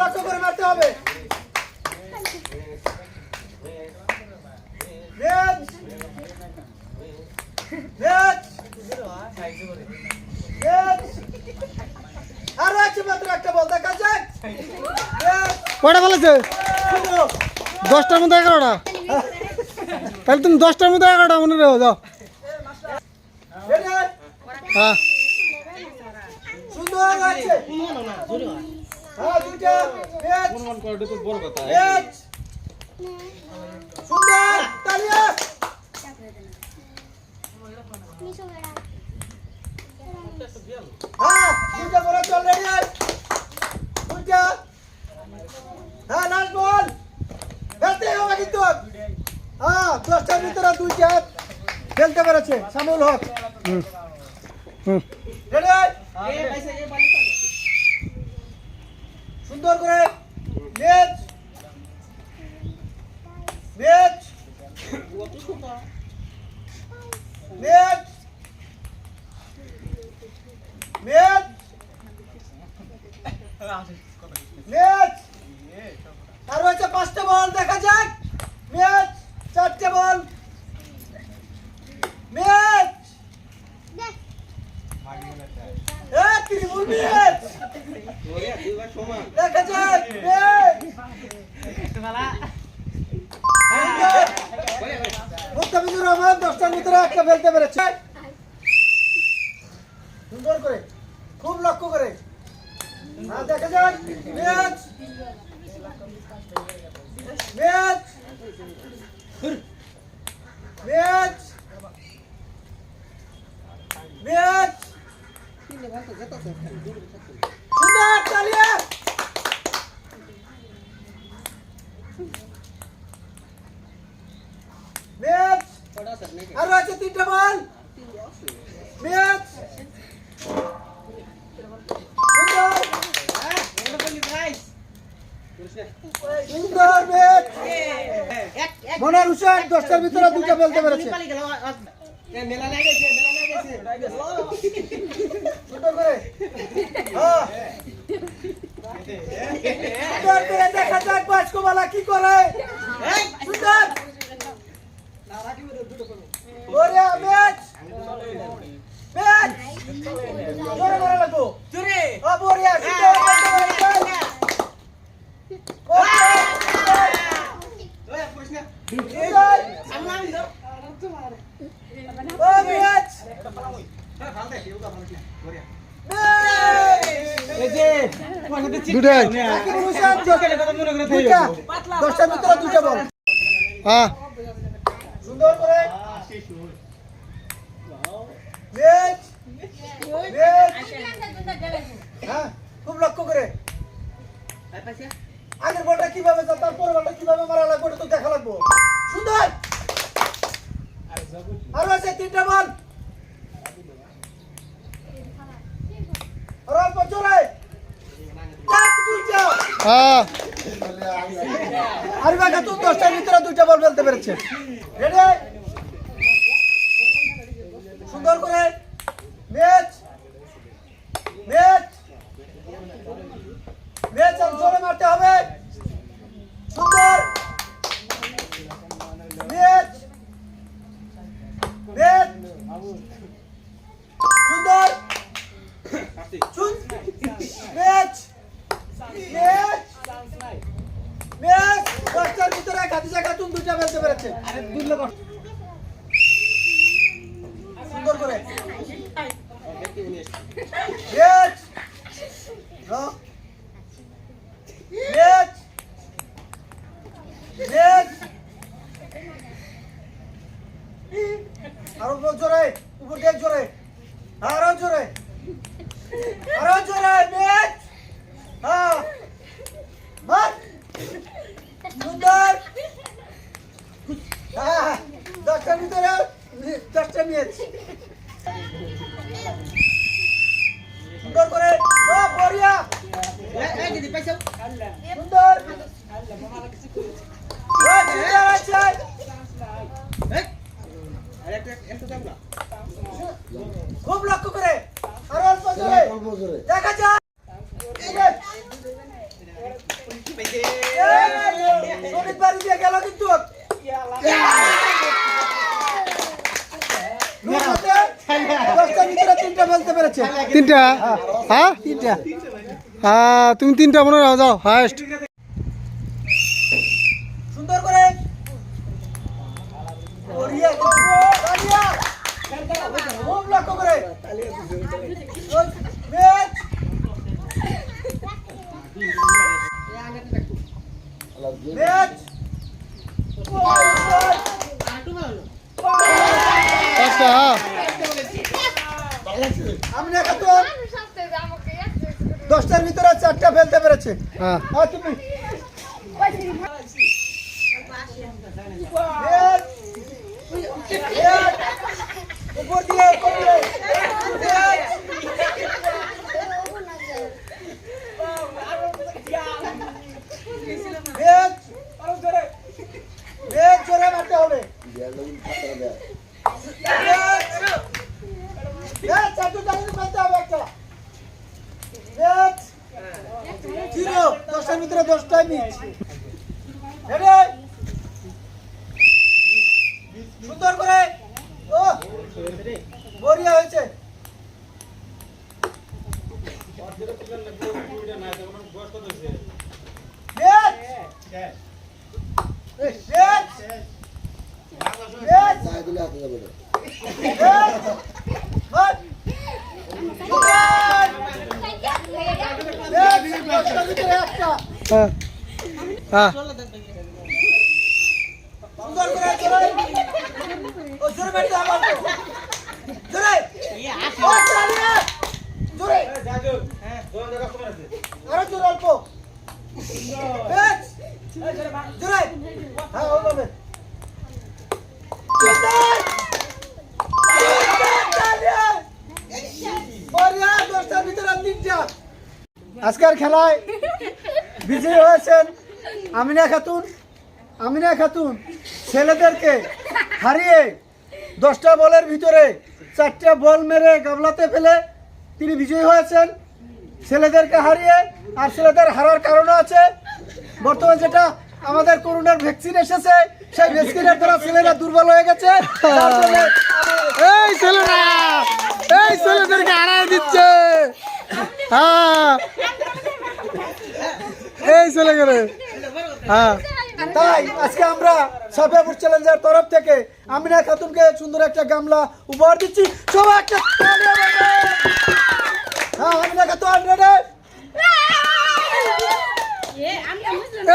লক্ষ্য করে মারতে হবে। আরো আছে মাত্র একটা বল দেখা যাক। কয়টা বলেছে? 10টার মধ্যে 11টা। তাহলে তুমি 10টার মধ্যে 11টা মনে রেখো যাও। হ্যাঁ সুন্দর আছে। হ্যাঁ দুইটা অনুমান করাটা তো বড় কথা। সুন্দর তালিয়া। হ্যাঁ দুইটা বড় চল রেডি আছে। দুইটা হ্যাঁ লাস্ট বল খেলতে হবে কিন্তু। হ্যাঁ 10টার ভিতরে দুইটা খেলতে পেরেছে শামুল হক। রেডি সুন্দর করে match match match match match আর হচ্ছে 5টা বল দেখা যাক। ম্যাচ 4টে বল ম্যাচ ত্রিভুজ ম্যাচ দেখা যাক। মুস্তাফিজুর রহমান 10টার ভিতরে একটা ফেলতে পেরেছে। সুন্দর করে খুব লক্ষ্য করে দেখা যাক। ম্যাচ ম্যাচ ম্যাচ ম্যাচ সুন্দর তালিয়া। ম্যাচ আরো আছে 3টা বল ম্যাচ সুন্দর ম্যাচ। মনার হুসেন 10টার ভিতরে 2টা ফেলতে পেরেছে। সুন্দর করে হ্যাঁ সুন্দর করে দেখা যাক বাসকোবালা কি করে। সুন্দর বড়িয়া ম্যাচ ম্যাচ জোরে মারা লাগো জোরে ও বড়িয়া সুন্দর দুটাই 10টার ভিতরে 2টা বল। হ্যাঁ সুন্দর করে ম্যাচ ম্যাচ হ্যাঁ খুব লক্ষ্য করে আগের বলটা কিভাবে তার পরের বলটা কিভাবে মারা লাগবে ওটা তো দেখা লাগবে। সুন্দর আরো আছে 3টা বল আর অল্প চলে হ্যাঁ আর বাঘা তো 10টার ভিতরে 2টা বল ফেলতে পেরেছে। রেডি সুন্দর করে ম্যাচ ম্যাচ ম্যাচ আর জোরে মারতে হবে। সুন্দর ম্যাচ ম্যাচ সুন্দর ম্যাচ ম্যাচ ম্যাচ 10টার ভিতরে খাদিজা খাতুন 2টা ফেলতে পেরেছে। সুন্দর করে ম্যাচ ম্যাচ ম্যাচ আরো জোরে উপর দিয়ে জোরে আরো জোরে আরো জোরে ম্যাচ হ্যাঁ মার সুন্দর হ্যাঁ 10টার ভিতরে 10টা ম্যাচ সুন্দর করে ও বড়িয়া সুন্দর খুব লক্ষ্য করে আর অল্প জোরে দেখা যায়। পেরেছে তিনটা হ্যাঁ তিনটা হ্যাঁ তুমি তিনটা মনে রাখো যাও হায়েস্ট সুন্দর করে বড়িয়া তালিয়া খুব লক্ষ্য করে ম্যাচ ম্যাচ পাঁচটা আমি না খাতুন 10টার ভিতরে 4টা ফেলতে পেরেছে হ্যাঁ আর তুমি ম্যাচ ম্যাচ উপর দিয়ে ম্যাচ ম্যাচ জোরে মারতে হবে ম্যাচ চাটু চাটু মারতে হবে একটা ম্যাচ জিরো 10টার ভিতরে 10টাই মিস রেডি সুন্দর করে ও বড়িয়া হয়েছে ম্যাচ ম্যাচ ম্যাচ হ্যাঁ হ্যাঁ সুন্দর করে জোরে ও জোরে মারতে হবে জোরে ও চালিয়ে জোরে আরো জোরে অল্প ম্যাচ জোরে হ্যাঁ ওভাবে আজকের খেলায় বিজয়ী হয়েছেন আমিনা খাতুন ছেলেদেরকে হারিয়ে 10টা বলের ভিতরে 4টা বল মেরে গামলাতে ফেলে তিনি বিজয়ী হয়েছেন ছেলেদেরকে হারিয়ে। আর ছেলেদের হারার কারণও আছে, বর্তমানে যেটা আমাদের করোনার ভ্যাকসিন এসেছে সেই ভ্যাকসিনের দ্বারা ছেলেরা দুর্বল হয়ে গেছে। যার জন্য এই ছেলেদেরকে হারাই দিচ্ছে হ্যাঁ এই ছেলে করে হ্যাঁ তাই আজকে আমরা সাফিয়াপুর চ্যালেঞ্জের তরফ থেকে আমিনা খাতুনকে সুন্দর একটা গামলা উপহার দিচ্ছি। সবাই একটা তালি বাজান। হ্যাঁ আমিনা খাতুন রেডি।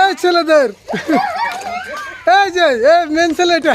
এই ছেলেদের এই যে এই মেন ছেলেটা